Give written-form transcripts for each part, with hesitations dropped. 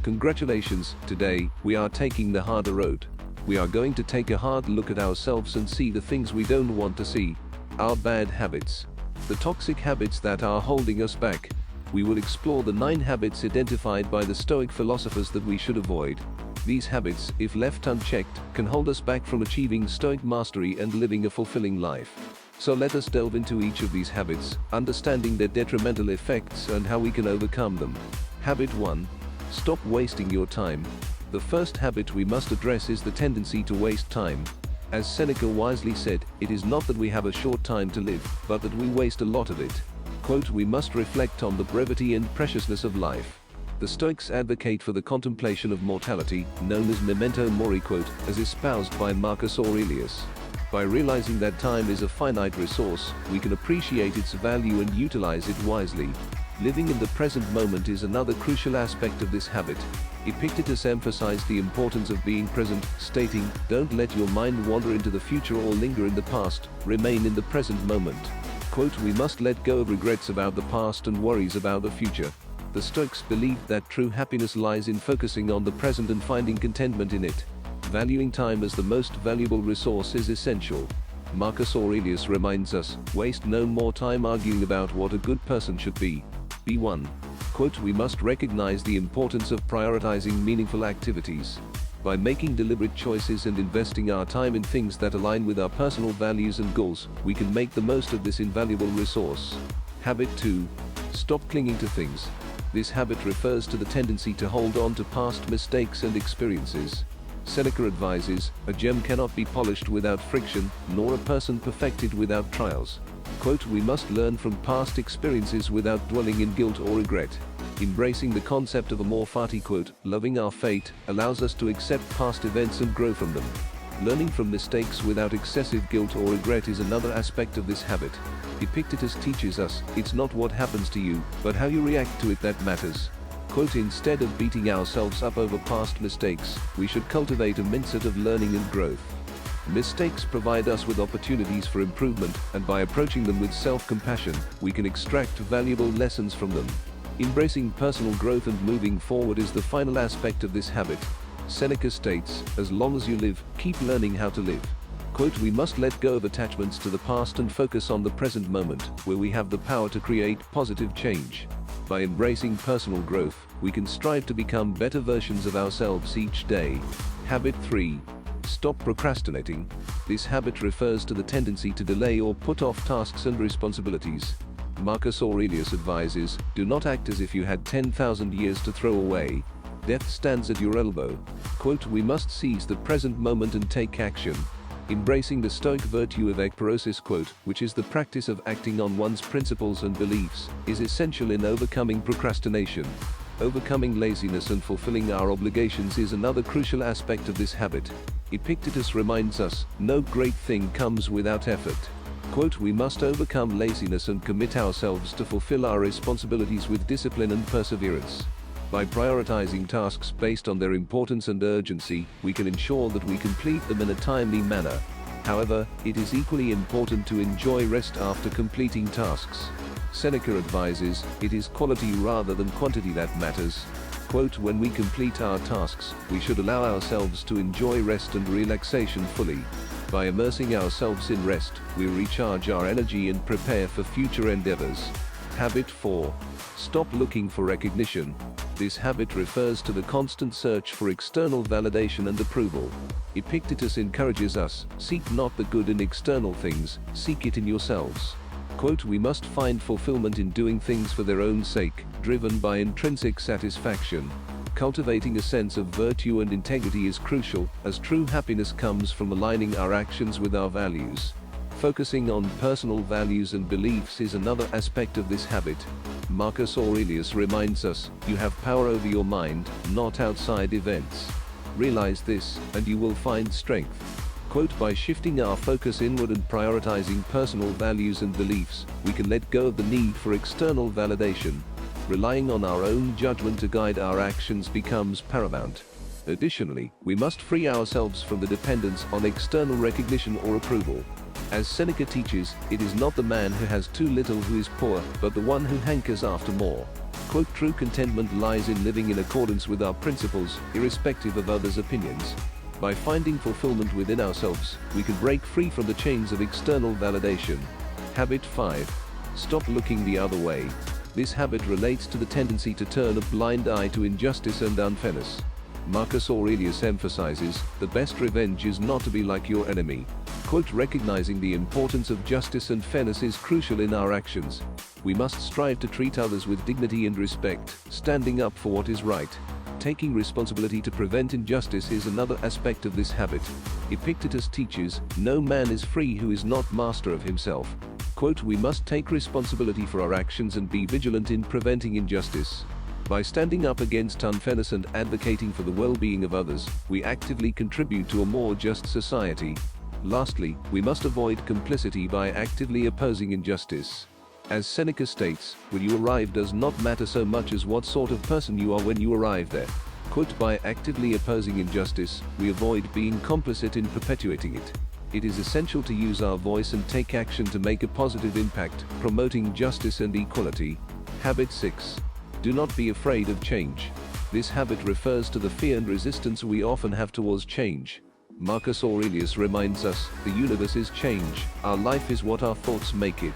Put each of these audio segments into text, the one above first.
Congratulations, today, we are taking the harder road. We are going to take a hard look at ourselves and see the things we don't want to see. Our bad habits. The toxic habits that are holding us back. We will explore the 9 habits identified by the Stoic philosophers that we should avoid. These habits, if left unchecked, can hold us back from achieving Stoic mastery and living a fulfilling life. So let us delve into each of these habits, understanding their detrimental effects and how we can overcome them. Habit 1. Stop wasting your time. The first habit we must address is the tendency to waste time. As Seneca wisely said, it is not that we have a short time to live, but that we waste a lot of it. Quote, we must reflect on the brevity and preciousness of life. The Stoics advocate for the contemplation of mortality, known as memento mori, quote, as espoused by Marcus Aurelius. By realizing that time is a finite resource, we can appreciate its value and utilize it wisely. Living in the present moment is another crucial aspect of this habit. Epictetus emphasized the importance of being present, stating, "Don't let your mind wander into the future or linger in the past, remain in the present moment." Quote, we must let go of regrets about the past and worries about the future. The Stoics believed that true happiness lies in focusing on the present and finding contentment in it. Valuing time as the most valuable resource is essential. Marcus Aurelius reminds us, waste no more time arguing about what a good person should be. B1. Quote, we must recognize the importance of prioritizing meaningful activities. By making deliberate choices and investing our time in things that align with our personal values and goals, we can make the most of this invaluable resource. Habit 2. Stop clinging to things. This habit refers to the tendency to hold on to past mistakes and experiences. Seneca advises, a gem cannot be polished without friction, nor a person perfected without trials. Quote, we must learn from past experiences without dwelling in guilt or regret. Embracing the concept of amor fati, quote, loving our fate, allows us to accept past events and grow from them. Learning from mistakes without excessive guilt or regret is another aspect of this habit. Epictetus teaches us, it's not what happens to you, but how you react to it that matters. Quote, instead of beating ourselves up over past mistakes, we should cultivate a mindset of learning and growth. Mistakes provide us with opportunities for improvement, and by approaching them with self-compassion, we can extract valuable lessons from them. Embracing personal growth and moving forward is the final aspect of this habit. Seneca states, as long as you live, keep learning how to live. Quote, we must let go of attachments to the past and focus on the present moment, where we have the power to create positive change. By embracing personal growth, we can strive to become better versions of ourselves each day. Habit 3. Stop procrastinating. This habit refers to the tendency to delay or put off tasks and responsibilities. Marcus Aurelius advises, do not act as if you had 10,000 years to throw away. Death stands at your elbow. Quote, we must seize the present moment and take action. Embracing the Stoic virtue of ekporosis, quote, which is the practice of acting on one's principles and beliefs, is essential in overcoming procrastination. Overcoming laziness and fulfilling our obligations is another crucial aspect of this habit. Epictetus reminds us, no great thing comes without effort. Quote, we must overcome laziness and commit ourselves to fulfill our responsibilities with discipline and perseverance. By prioritizing tasks based on their importance and urgency, we can ensure that we complete them in a timely manner. However, it is equally important to enjoy rest after completing tasks. Seneca advises, it is quality rather than quantity that matters. Quote, when we complete our tasks, we should allow ourselves to enjoy rest and relaxation fully. By immersing ourselves in rest, we recharge our energy and prepare for future endeavors. Habit 4. Stop looking for recognition. This habit refers to the constant search for external validation and approval. Epictetus encourages us, seek not the good in external things, seek it in yourselves. Quote, we must find fulfillment in doing things for their own sake, driven by intrinsic satisfaction. Cultivating a sense of virtue and integrity is crucial, as true happiness comes from aligning our actions with our values. Focusing on personal values and beliefs is another aspect of this habit. Marcus Aurelius reminds us, you have power over your mind, not outside events. Realize this, and you will find strength. Quote, by shifting our focus inward and prioritizing personal values and beliefs, we can let go of the need for external validation. Relying on our own judgment to guide our actions becomes paramount. Additionally, we must free ourselves from the dependence on external recognition or approval. As Seneca teaches, it is not the man who has too little who is poor, but the one who hankers after more. Quote, true contentment lies in living in accordance with our principles, irrespective of others' opinions. By finding fulfillment within ourselves, we can break free from the chains of external validation. Habit 5. Stop looking the other way. This habit relates to the tendency to turn a blind eye to injustice and unfairness. Marcus Aurelius emphasizes, the best revenge is not to be like your enemy. Quote, recognizing the importance of justice and fairness is crucial in our actions. We must strive to treat others with dignity and respect, standing up for what is right. Taking responsibility to prevent injustice is another aspect of this habit. Epictetus teaches, no man is free who is not master of himself. Quote, we must take responsibility for our actions and be vigilant in preventing injustice. By standing up against unfairness and advocating for the well-being of others, we actively contribute to a more just society. Lastly, we must avoid complicity by actively opposing injustice. As Seneca states, when you arrive does not matter so much as what sort of person you are when you arrive there. Quote, by actively opposing injustice, we avoid being complicit in perpetuating it. It is essential to use our voice and take action to make a positive impact, promoting justice and equality. Habit 6. Do not be afraid of change. This habit refers to the fear and resistance we often have towards change. Marcus Aurelius reminds us, the universe is change, our life is what our thoughts make it.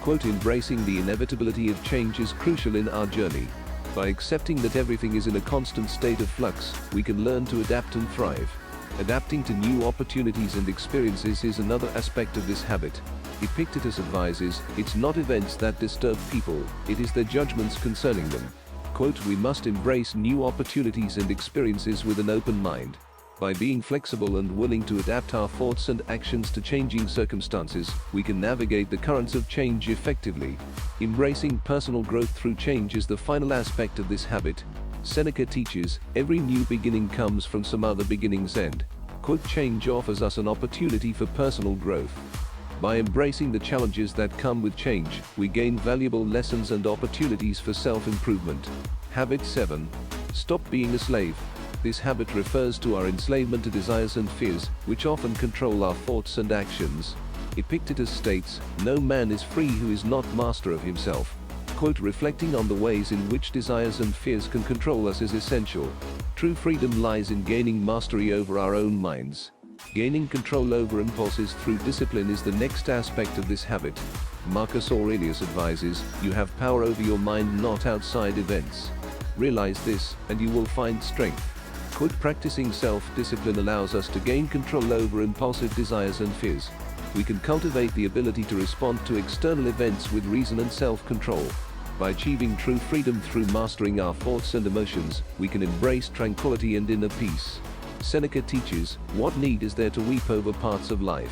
Quote, embracing the inevitability of change is crucial in our journey. By accepting that everything is in a constant state of flux, we can learn to adapt and thrive. Adapting to new opportunities and experiences is another aspect of this habit. Epictetus advises, it's not events that disturb people, it is their judgments concerning them. Quote, we must embrace new opportunities and experiences with an open mind. By being flexible and willing to adapt our thoughts and actions to changing circumstances, we can navigate the currents of change effectively. Embracing personal growth through change is the final aspect of this habit. Seneca teaches, every new beginning comes from some other beginning's end. Quote, change offers us an opportunity for personal growth. By embracing the challenges that come with change, we gain valuable lessons and opportunities for self-improvement. Habit 7. Stop being a slave. This habit refers to our enslavement to desires and fears, which often control our thoughts and actions. Epictetus states, no man is free who is not master of himself. Quote, reflecting on the ways in which desires and fears can control us is essential. True freedom lies in gaining mastery over our own minds. Gaining control over impulses through discipline is the next aspect of this habit. Marcus Aurelius advises, you have power over your mind, not outside events. Realize this, and you will find strength. Quote, practicing self-discipline allows us to gain control over impulsive desires and fears. We can cultivate the ability to respond to external events with reason and self-control. By achieving true freedom through mastering our thoughts and emotions, we can embrace tranquility and inner peace. Seneca teaches, what need is there to weep over parts of life?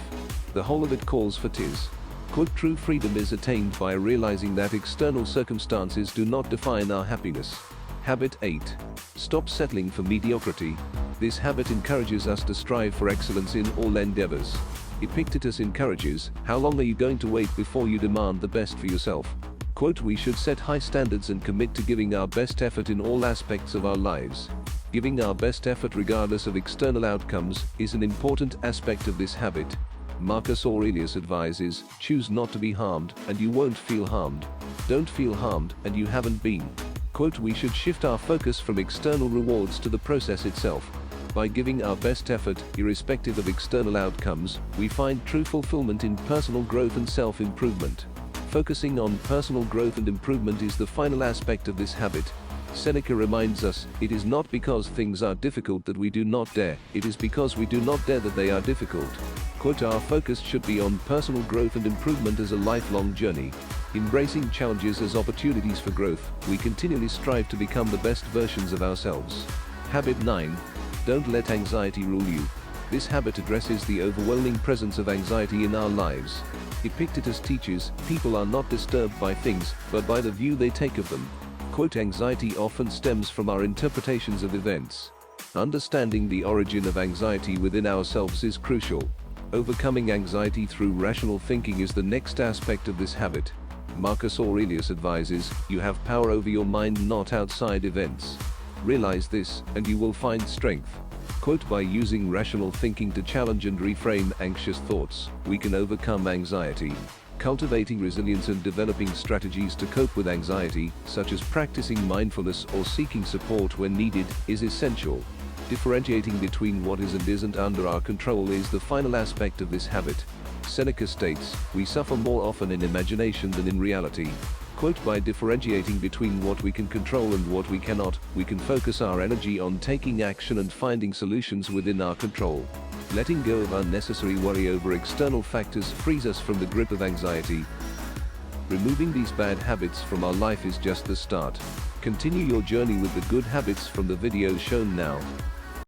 The whole of it calls for tears. Quote, true freedom is attained by realizing that external circumstances do not define our happiness. Habit 8. Stop settling for mediocrity. This habit encourages us to strive for excellence in all endeavors. Epictetus encourages, how long are you going to wait before you demand the best for yourself? Quote, we should set high standards and commit to giving our best effort in all aspects of our lives. Giving our best effort regardless of external outcomes is an important aspect of this habit. Marcus Aurelius advises, choose not to be harmed, and you won't feel harmed. Don't feel harmed, and you haven't been. Quote, we should shift our focus from external rewards to the process itself. By giving our best effort, irrespective of external outcomes, we find true fulfillment in personal growth and self-improvement. Focusing on personal growth and improvement is the final aspect of this habit. Seneca reminds us, it is not because things are difficult that we do not dare, it is because we do not dare that they are difficult. Quote, our focus should be on personal growth and improvement as a lifelong journey. Embracing challenges as opportunities for growth, we continually strive to become the best versions of ourselves. Habit 9. Don't let anxiety rule you. This habit addresses the overwhelming presence of anxiety in our lives. Epictetus teaches, people are not disturbed by things, but by the view they take of them. Quote, anxiety often stems from our interpretations of events. Understanding the origin of anxiety within ourselves is crucial. Overcoming anxiety through rational thinking is the next aspect of this habit. Marcus Aurelius advises, you have power over your mind, not outside events. Realize this, and you will find strength. Quote, by using rational thinking to challenge and reframe anxious thoughts, we can overcome anxiety. cultivating resilience and developing strategies to cope with anxiety, such as practicing mindfulness or seeking support when needed, is essential. Differentiating between what is and isn't under our control is the final aspect of this habit. Seneca states, "We suffer more often in imagination than in reality." Quote, "By differentiating between what we can control and what we cannot, we can focus our energy on taking action and finding solutions within our control. Letting go of unnecessary worry over external factors frees us from the grip of anxiety. Removing these bad habits from our life is just the start. Continue your journey with the good habits from the videos shown now."